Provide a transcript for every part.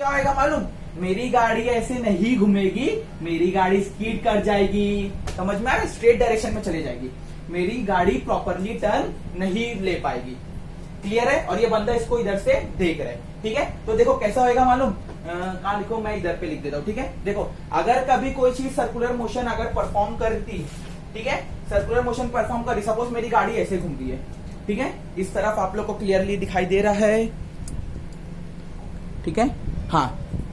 क्या होगा मालूम, मेरी गाड़ी ऐसे नहीं घूमेगी, मेरी गाड़ी स्कीड कर जाएगी। समझ में आ रहा है, स्ट्रेट डायरेक्शन में चले जाएगी, मेरी गाड़ी प्रॉपरली टर्न नहीं ले पाएगी। क्लियर है। और ये बंदा इसको इधर से देख रहा है, ठीक है। तो देखो कैसा होगा मालूम, कहां लिखो, मैं इधर पे लिख देता हूं, ठीक है। देखो अगर कभी कोई चीज सर्कुलर मोशन अगर परफॉर्म करती, ठीक है, सर्कुलर मोशन परफॉर्म करी, सपोज मेरी गाड़ी ऐसे घूम रही है, ठीक है, इस तरफ आप लोग को क्लियरली दिखाई दे रहा है, ठीक है। हाँ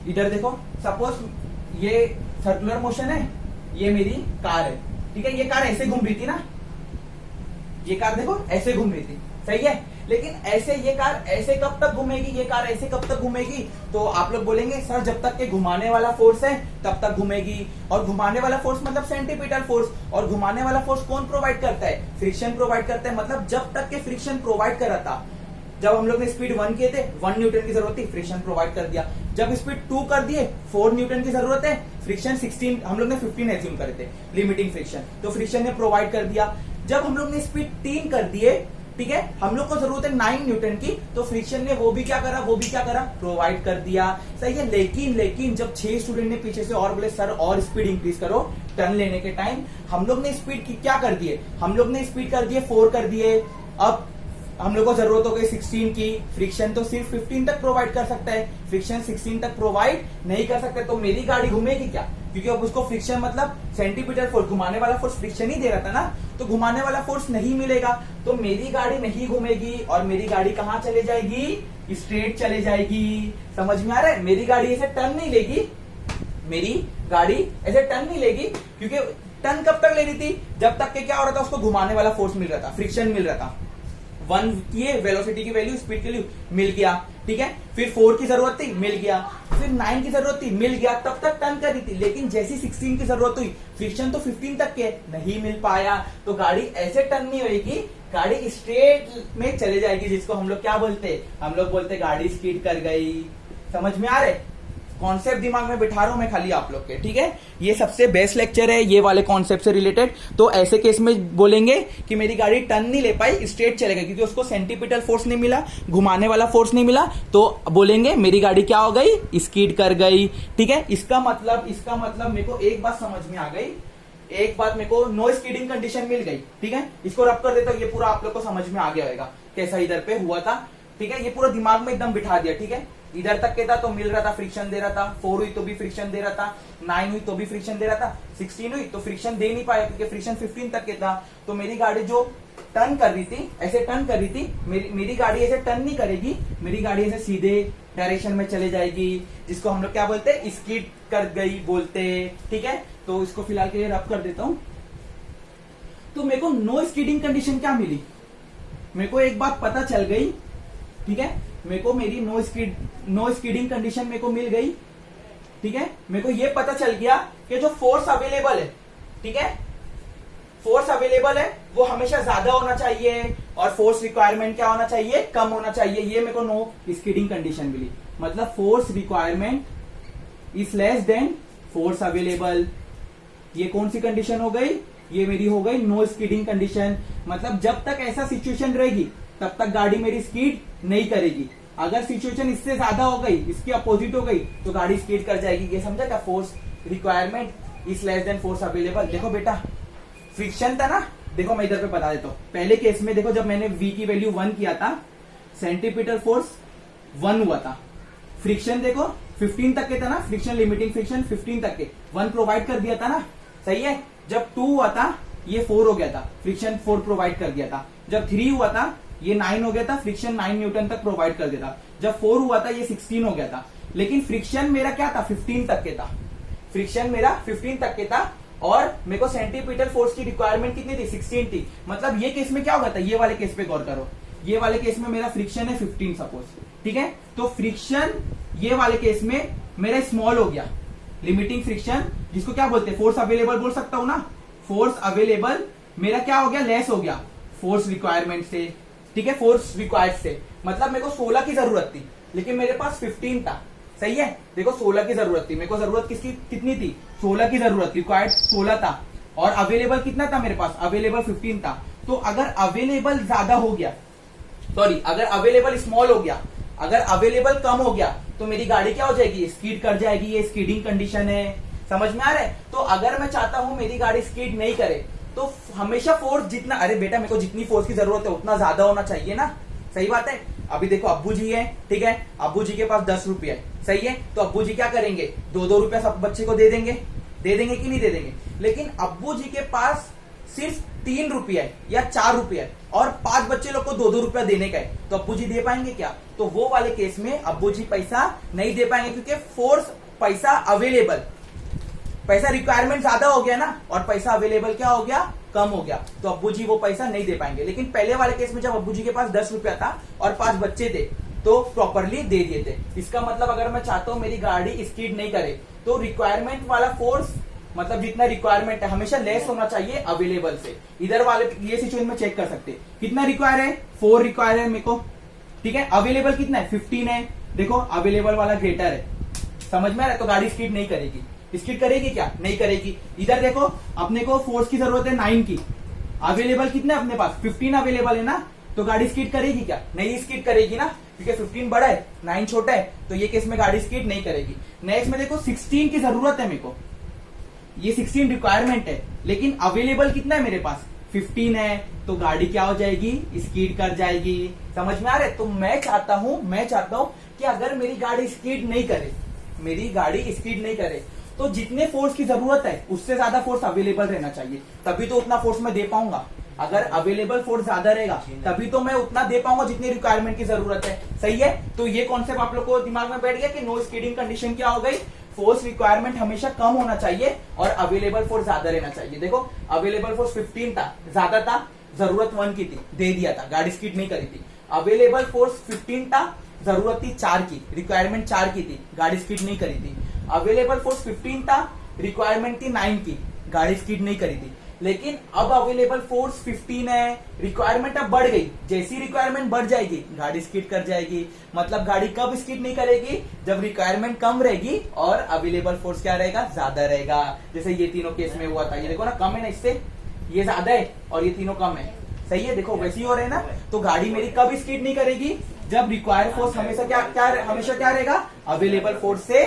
इधर देखो, सपोज ये सर्कुलर मोशन है, ये मेरी कार है, ठीक है। ये कार ऐसे घूम रही थी ना, ये कार देखो ऐसे घूम रही थी, सही है। लेकिन ऐसे ये कार ऐसे कब तक घूमेगी, ये कार ऐसे कब तक घूमेगी, तो आप लोग बोलेंगे सर जब तक के घुमाने वाला फोर्स है तब तक घूमेगी। और घुमाने वाला फोर्स मतलब सेंटीपीटल फोर्स, और घुमाने वाला फोर्स कौन प्रोवाइड करता है, फ्रिक्शन प्रोवाइड करता है। मतलब जब तक के फ्रिक्शन प्रोवाइड कर रहा था, जब हम लोग ने स्पीड 1 किए थे 1 न्यूटन की जरूरत थी, फ्रिक्शन प्रोवाइड कर दिया। जब स्पीड 2 कर दिए 4 न्यूटन की जरूरत है, फ्रिक्शन 16, हम लोग ने 15 एज्यूम करे थे लिमिटिंग फ्रिक्शन, तो फ्रिक्शन ने प्रोवाइड कर दिया। जब हम लोग ने स्पीड 3 कर दिए, ठीक है, हम लोग को जरूरत है 9 न्यूटन की, तो फ्रिक्शन ने वो भी क्या करा, प्रोवाइड कर दिया, सही है। लेकिन जब 6 स्टूडेंट ने पीछे से और बोले सर और स्पीड इंक्रीज करो टर्न लेने के टाइम, हम लोग ने स्पीड की क्या कर दिए, हम लोग ने स्पीड कर दिए 4 कर दिए। अब हम लोग को जरूरत हो गई 16 की, फ्रिक्शन तो सिर्फ 15 तक प्रोवाइड कर सकता है, फ्रिक्शन 16 तक प्रोवाइड नहीं कर सकता, तो मेरी गाड़ी घूमेगी क्या, क्योंकि अब उसको फ्रिक्शन मतलब सेंटीमीटर फोर्स, घुमाने वाला फोर्स फ्रिक्शन ही दे रहा था ना, तो घुमाने वाला फोर्स नहीं मिलेगा, तो मेरी गाड़ी नहीं घूमेगी, और मेरी गाड़ी कहां चले जाएगी, स्ट्रेट चले जाएगी। समझ में आ रहा है, मेरी गाड़ी ऐसे टर्न नहीं लेगी, मेरी गाड़ी ऐसे टर्न नहीं लेगी, क्योंकि टर्न कब तक ले रही थी, जब तक के क्या हो रहा था, उसको घुमाने वाला फोर्स मिल रहा था, फ्रिक्शन मिल रहा था। 1 किए, वेलोसिटी की वैल्यू, स्पीड की वैल्यू मिल गया, ठीक है। फिर 4 की जरूरत थी, मिल गया। फिर 9 की जरूरत थी, मिल गया, तब तक टर्न कर रही थी। लेकिन जैसी 16 की जरूरत हुई, फ्रिक्शन तो 15 तक के नहीं मिल पाया, तो गाड़ी ऐसे टर्न नहीं होगी, गाड़ी स्ट्रेट में चले जाएगी, जिसको हम लोग क्या बोलते, हम लोग बोलते गाड़ी स्कीड कर गई। समझ में आ रहे, कॉन्सेप्ट दिमाग में बिठा रहा हूं मैं खाली आप लोग के, ठीक है। ये सबसे बेस्ट लेक्चर है ये वाले कॉन्सेप्ट से रिलेटेड। तो ऐसे केस में बोलेंगे कि मेरी गाड़ी टर्न नहीं ले पाई, स्ट्रेट चलेगा, क्योंकि उसको सेंटीपीटल फोर्स नहीं मिला, घुमाने वाला फोर्स नहीं मिला, तो बोलेंगे मेरी गाड़ी क्या हो गई, स्कीड कर गई, ठीक है। इसका मतलब मेरे को एक बात समझ में आ गई, एक बात मेरे को नो स्कीडिंग कंडीशन मिल गई, ठीक है। इसको रब कर देता हूं, ये पूरा आप लोग को समझ में आ गया होगा कैसा इधर पे हुआ था, ठीक है। ये पूरा दिमाग में एकदम बिठा दिया, ठीक है। इधर तक के था तो मिल रहा था, फ्रिक्शन दे रहा था, 4 हुई तो भी फ्रिक्शन दे रहा था, 9 हुई तो भी फ्रिक्शन दे रहा था, 16 हुई तो फ्रिक्शन दे नहीं पाया, क्योंकि फ्रिक्शन 15 तक के था। तो मेरी गाड़ी जो टर्न कर रही थी, ऐसे टर्न कर रही थी, मेरी गाड़ी ऐसे टर्न नहीं करेगी, मेरी गाड़ी ऐसे सीधे डायरेक्शन में चले जाएगी, जिसको हम लोग क्या बोलते हैं, स्कीड कर गई बोलते, ठीक है। तो इसको फिलहाल के लिए रब कर देता हूं। तो मेरे को नो स्कीडिंग कंडीशन क्या मिली, मेरे को एक बात पता चल गई, ठीक है। मेरे को मेरी नो स्कीडिंग कंडीशन मेरे को मिल गई, ठीक है। मेरे को ये पता चल गया कि जो फोर्स अवेलेबल है, ठीक है, फोर्स अवेलेबल है वो हमेशा ज्यादा होना चाहिए, और फोर्स रिक्वायरमेंट क्या होना चाहिए, कम होना चाहिए। ये मेरे को नो स्कीडिंग कंडीशन मिली, मतलब force requirement is less then force available. ये कौन सी कंडीशन हो गई, ये मेरी हो गई नो स्कीडिंग कंडीशन। मतलब जब तक ऐसा सिचुएशन रहेगी तब तक गाड़ी मेरी स्कीड नहीं करेगी, अगर सिचुएशन इससे ज्यादा हो गई, इसकी अपोजिट हो गई, तो गाड़ी स्कीड कर जाएगी। ये समझा क्या, force requirement is less then force available. देखो बेटा फ्रिक्शन था ना, देखो मैं इधर पे बता देता हूं। पहले केस में देखो, जब मैंने v की वैल्यू 1 किया था, सेंटीपीटल फोर्स 1 हुआ था, फ्रिक्शन देखो 15 तक के था ना, फ्रिक्शन लिमिटिंग फ्रिक्शन 15 तक के 1 प्रोवाइड कर दिया था ना, सही है। जब 2 हुआ था ये 4 हो गया था, फ्रिक्शन 4 प्रोवाइड कर दिया था। जब 3 हुआ था ये 9 हो गया था, फ्रिक्शन 9 न्यूटन तक प्रोवाइड कर दिया था। जब 4 हुआ था ये 16 हो गया था। लेकिन फ्रिक्शन मेरा क्या था, 15 तक के था, फ्रिक्शन मेरा 15 तक के था, और मेरे को सेंटीपीटल फोर्स की रिक्वायरमेंट कितनी थी, 16 थी। मतलब ये केस में क्या होगा था, ये वाले केस पे गौर करो, ये वाले केस में मेरा फ्रिक्शन है 15 सपोज, ठीक है। तो फ्रिक्शन ये वाले केस में मेरा स्मॉल हो गया, लिमिटिंग फ्रिक्शन जिसको क्या बोलते हैं, फोर्स अवेलेबल बोल सकता हूं ना, फोर्स अवेलेबल मेरा क्या हो गया, लेस हो गया फोर्स रिक्वायरमेंट से, ठीक है, फोर्स रिक्वायर्ड से। मतलब मेरे को 16 की जरूरत थी, लेकिन मेरे पास 15 था, सही है। देखो 16 की जरूरत थी, मेरे को जरूरत किसकी कितनी थी, 16 की जरूरत, रिक्वायर्ड 16 था, और अवेलेबल कितना था मेरे पास, अवेलेबल 15 था। तो अगर अवेलेबल ज्यादा हो गया, सॉरी अगर अवेलेबल स्मॉल हो गया, अगर अवेलेबल कम हो गया, तो मेरी गाड़ी क्या हो जाएगी, स्कीड कर जाएगी। ये स्कीडिंग कंडीशन है, समझ में आ रहा है। तो अगर मैं चाहता हूं मेरी गाड़ी स्कीड नहीं करे तो हमेशा फोर्स जितना, अरे बेटा मेरे को जितनी फोर्स की जरूरत है उतना ज्यादा होना चाहिए ना, सही बात है। अभी देखो अब्बू जी है, ठीक है, अब्बू जी के पास 10 रुपया है, सही है, तो अब्बू जी क्या करेंगे, 2-2 रुपया सब बच्चे को दे देंगे कि नहीं दे देंगे। लेकिन अब्बू जी के पास सिर्फ 3 रुपया है या 4 रुपया है और 5 बच्चे लोग को 2-2 रुपया देने का है, तो अब्बू जी दे पाएंगे क्या? तो वो वाले केस में अब्बू जी पैसा नहीं दे पाएंगे, क्योंकि फोर्स पैसा अवेलेबल, पैसा रिक्वायरमेंट ज्यादा हो गया ना, और पैसा अवेलेबल क्या हो गया, कम हो गया, तो अब्बू जी वो पैसा नहीं दे पाएंगे। लेकिन पहले वाले केस में जब अब्बू जी के पास 10 रुपया था और 5 बच्चे थे तो प्रॉपरली दे दिए थे। इसका मतलब अगर मैं चाहता हूं मेरी गाड़ी स्कीड नहीं करे तो रिक्वायरमेंट वाला फोर्स, मतलब जितना रिक्वायरमेंट है हमेशा लेस होना चाहिए अवेलेबल से। इधर वाले ये सिचुएशन में चेक कर सकते हैं कितना रिक्वायर है, 4 रिक्वायर है मेरे को, ठीक है, अवेलेबल कितना है, 15 है। देखो अवेलेबल वाला ग्रेटर है, समझ में आ रहा है, तो गाड़ी स्कीड नहीं करेगी। स्कीड करेगी क्या, नहीं करेगी। इधर देखो अपने को फोर्स की जरूरत है 9 की, अवेलेबल कितना है अपने पास, 15 अवेलेबल है ना, तो गाड़ी स्कीड करेगी क्या, नहीं स्कीड करेगी ना, क्योंकि 15 बड़ा है 9 छोटा है, तो ये केस में गाड़ी स्कीड नहीं करेगी। नेक्स्ट में देखो 16 की जरूरत है मेरे को, ये 16 रिक्वायरमेंट है, लेकिन अवेलेबल कितना है मेरे पास, 15 है, तो गाड़ी क्या हो जाएगी, स्कीड कर जाएगी। समझ में आ रहा है। तो मैं चाहता हूं कि अगर मेरी गाड़ी स्कीड नहीं करे, मेरी गाड़ी स्कीड नहीं करे तो जितने फोर्स की जरूरत है उससे ज्यादा फोर्स अवेलेबल रहना चाहिए, तभी तो उतना फोर्स मैं दे पाऊंगा। अगर अवेलेबल फोर्स ज्यादा रहेगा तभी तो मैं उतना दे पाऊंगा जितनी रिक्वायरमेंट की जरूरत है, सही है। तो ये कॉन्सेप्ट आप लोग को दिमाग में बैठ गया कि नो स्कीडिंग कंडीशन क्या हो गई, फोर्स रिक्वायरमेंट हमेशा कम होना चाहिए और अवेलेबल फोर्स ज्यादा रहना चाहिए। देखो अवेलेबल फोर्स 15 था, ज्यादा था, जरूरत 1 की थी, दे दिया था, गाड़ी स्कीड नहीं करी थी। अवेलेबल फोर्स 15 था, जरूरत थी 4 की, रिक्वायरमेंट 4 की थी, गाड़ी स्कीड नहीं करी थी। अवेलेबल फोर्स 15 था, रिक्वायरमेंट थी 9 की, गाड़ी स्कीड नहीं करी थी। लेकिन अब अवेलेबल फोर्स 15 है, रिक्वायरमेंट अब बढ़ गई, जैसी रिक्वायरमेंट बढ़ जाएगी गाड़ी स्कीड कर जाएगी। मतलब गाड़ी कब स्कीड नहीं करेगी, जब रिक्वायरमेंट कम रहेगी और अवेलेबल फोर्स क्या रहेगा, ज्यादा रहेगा। जैसे ये तीनों केस में हुआ था, ये देखो ना कम है ना, इससे ये ज्यादा है और ये तीनों कम है, सही है। देखो वैसे ही हो रहे हैं ना, तो गाड़ी मेरी कब स्कीड नहीं करेगी, जब रिक्वायर्ड फोर्स हमेशा क्या रहेगा, अवेलेबल फोर्स से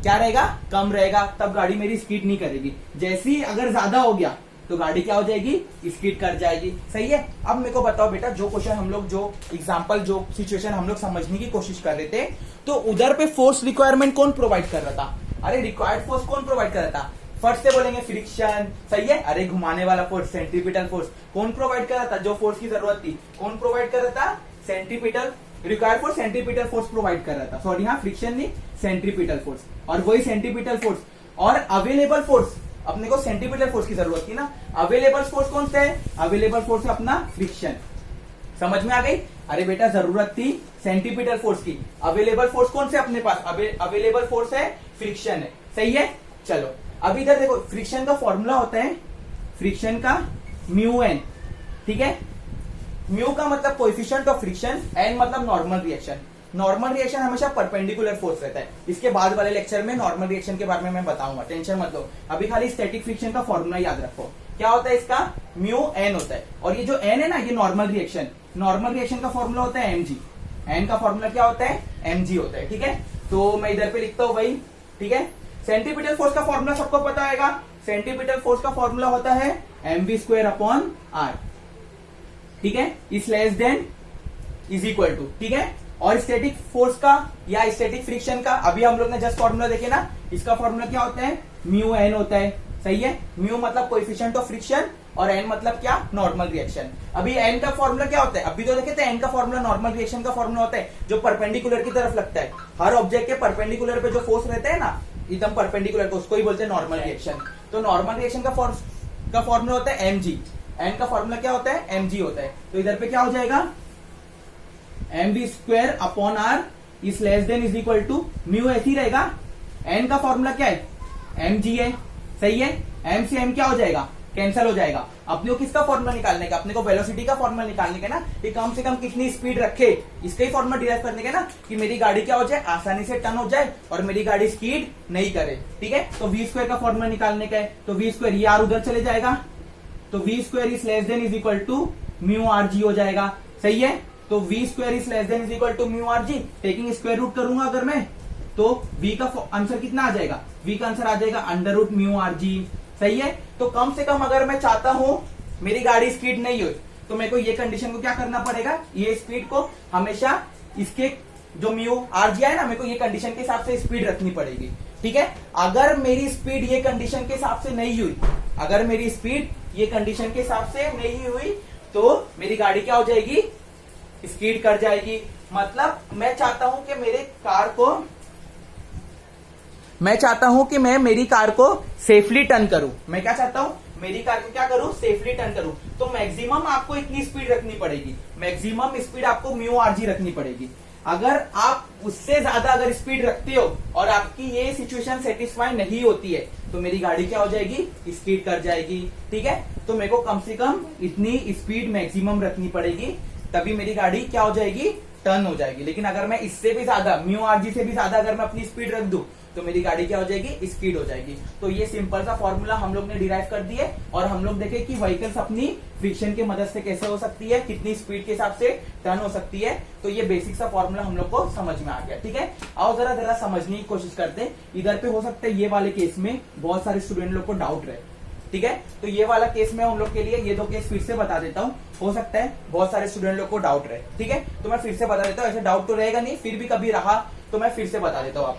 क्या रहेगा, कम रहेगा, तब गाड़ी मेरी स्कीड नहीं करेगी। जैसी अगर ज्यादा हो गया तो गाड़ी क्या हो जाएगी, स्कीड कर जाएगी, सही है। अब मेरे को बताओ बेटा, जो क्वेश्चन हम लोग, जो एग्जांपल, जो सिचुएशन हम लोग समझने की कोशिश कर रहे थे, तो उधर पे फोर्स रिक्वायरमेंट कौन प्रोवाइड कर रहा था, अरे रिक्वायर्ड फोर्स कौन प्रोवाइड कर रहा था, फर्स्ट से बोलेंगे फ्रिक्शन, सही है। अरे घुमाने वाला फोर्स, सेंट्रीपिटल फोर्स कौन प्रोवाइड कर रहा था, जो फोर्स की जरूरत थी कौन प्रोवाइड कर रहा था, centripetal, required force centripetal force provide कर रहा था, सॉरी हाँ, फ्रिक्शन नहीं, सेंट्रीपिटल फोर्स। और वही सेंट्रीपिटल फोर्स और अवेलेबल फोर्स, अपने को सेंट्रीपिटल फोर्स की जरूरत थी ना, अवेलेबल फोर्स कौन सा है, अवेलेबल फोर्स है अपना फ्रिक्शन। समझ में आ गई। अरे बेटा जरूरत थी सेंट्रीपिटल फोर्स की, अवेलेबल फोर्स कौन से अपने पास, अवेलेबल फोर्स है फ्रिक्शन है, सही है। चलो अब इधर देखो, फ्रिक्शन का फॉर्मूला होता है, फ्रिक्शन का म्यू एन, ठीक है। म्यू का मतलब कोएफिशिएंट ऑफ फ्रिक्शन, एन मतलब नॉर्मल रिएक्शन। नॉर्मल रिएक्शन हमेशा परपेंडिकुलर फोर्स रहता है। इसके बाद वाले लेक्चर में नॉर्मल रिएक्शन के बारे में मैं बताऊंगा, टेंशन मत लो। अभी खाली स्टैटिक फ्रिक्शन का फॉर्मूला याद रखो, क्या होता है इसका, म्यू एन होता है। और ये जो एन है ना, ये नॉर्मल रिएक्शन का फॉर्मूला होता है mg। एन का फॉर्मूला क्या होता है, mg होता है, ठीक है। तो मैं इधर पे लिखता हूं वही, ठीक है। सेंट्रीपिटल फोर्स का फॉर्मूला सबको पता होगा, सेंट्रीपिटल फोर्स का फॉर्मूला होता है mv²/r, ठीक है, is less than is equal to, ठीक है। और स्टैटिक फोर्स का या स्टैटिक फ्रिक्शन का अभी हम लोग ने जस्ट फॉर्मूला देखे ना, इसका फॉर्मूला क्या होता है, म्यू एन होता है, सही है। म्यू मतलब कोएफिशिएंट ऑफ फ्रिक्शन और एन मतलब क्या, नॉर्मल रिएक्शन। अभी एन का फॉर्मूला क्या होता है, अभी तो देखे थे, एन का फॉर्मूला नॉर्मल रिएक्शन का फॉर्मूला होता है, जो परपेंडिकुलर की तरफ लगता है। हर ऑब्जेक्ट के परपेंडिकुलर पे जो फोर्स रहता है ना, एकदम परपेंडिकुलर, तो उसको ही बोलते हैं नॉर्मल रिएक्शन। तो नॉर्मल रिएक्शन का फॉर्मूला होता है mg, एन का फॉर्मूला क्या होता है, mg होता है। तो इधर पे क्या हो जाएगा, mv²/r is less than is equal to mu, ऐसी रहेगा। एन का फॉर्मूला क्या है, mg है, सही है। m से m क्या हो जाएगा, कैंसिल हो जाएगा। अपने को किसका फॉर्मूला निकालने का, अपने को वेलोसिटी का फॉर्मूला निकालने का ना, कि कम से कम कितनी स्पीड रखे, इसका ही फॉर्मूला डिराइव करने का ना, कि मेरी गाड़ी क्या हो जाए, आसानी से टर्न हो जाए और मेरी गाड़ी स्पीड नहीं करे, ठीक है। तो v² का फॉर्मूला निकालने का है, तो v², ये r उधर चले जाएगा, तो v² is less than is equal to mu rg हो जाएगा, सही है। तो v² is less than is equal to mu rg, taking square root करूंगा अगर मैं, तो v का आंसर कितना आ जाएगा, v का आंसर आ जाएगा √μRg। सही है। तो कम से कम अगर मैं चाहता हूं मेरी गाड़ी स्पीड नहीं हो, तो मेरे को ये कंडीशन को क्या करना पड़ेगा, ये स्पीड को हमेशा इसके जो μRg है ना, मेरे को ये कंडीशन के हिसाब से स्पीड रखनी पड़ेगी। ठीक है। अगर मेरी स्पीड ये कंडीशन के हिसाब से नहीं हुई, अगर मेरी स्पीड ये कंडीशन के हिसाब से नहीं हुई, तो मेरी गाड़ी क्या हो जाएगी, स्पीड कर जाएगी। मतलब मैं चाहता हूं कि मैं मेरी कार को सेफली टर्न करूं। मैं क्या चाहता हूं, मेरी कार को क्या करूं, सेफली टर्न करूं। तो मैक्सिमम आपको इतनी स्पीड रखनी पड़ेगी, मैक्सिमम स्पीड आपको μRg रखनी पड़ेगी। अगर आप उससे ज्यादा अगर स्पीड रखते हो और आपकी ये सिचुएशन सेटिस्फाई नहीं होती है, तो मेरी गाड़ी क्या हो जाएगी, स्पीड कर जाएगी। ठीक है। तो मेरे को कम से कम इतनी स्पीड मैक्सिमम रखनी पड़ेगी, तभी मेरी गाड़ी क्या हो जाएगी, टर्न हो जाएगी। लेकिन अगर मैं इससे भी ज्यादा μRg से भी ज्यादा अगर मैं अपनी स्पीड रख दूं, तो मेरी गाड़ी क्या हो जाएगी, स्पीड हो जाएगी। तो ये सिंपल सा फॉर्मूला हम लोग ने डिराइव कर दिए और हम लोग देखे कि व्हीकल्स अपनी फ्रिक्शन की मदद से कैसे हो सकती है, कितनी स्पीड के हिसाब से टर्न हो सकती है। तो ये बेसिक सा फॉर्मूला हम लोग को समझ में आ गया। ठीक है। आओ जरा समझने की कोशिश करते हैं। इधर पे हो सकता है ये वाले केस में बहुत सारे स्टूडेंट लोग को डाउट रहे। ठीक है। तो ये वाला केस मैं उन लोग के लिए ये दो केस फिर से बता देता हूँ, हो सकता है बहुत सारे स्टूडेंट लोग को डाउट रहे। ठीक है। तो मैं फिर से बता देता हूँ, ऐसे डाउट तो रहेगा नहीं, फिर भी कभी रहा तो मैं फिर से बता देता हूँ आप लोग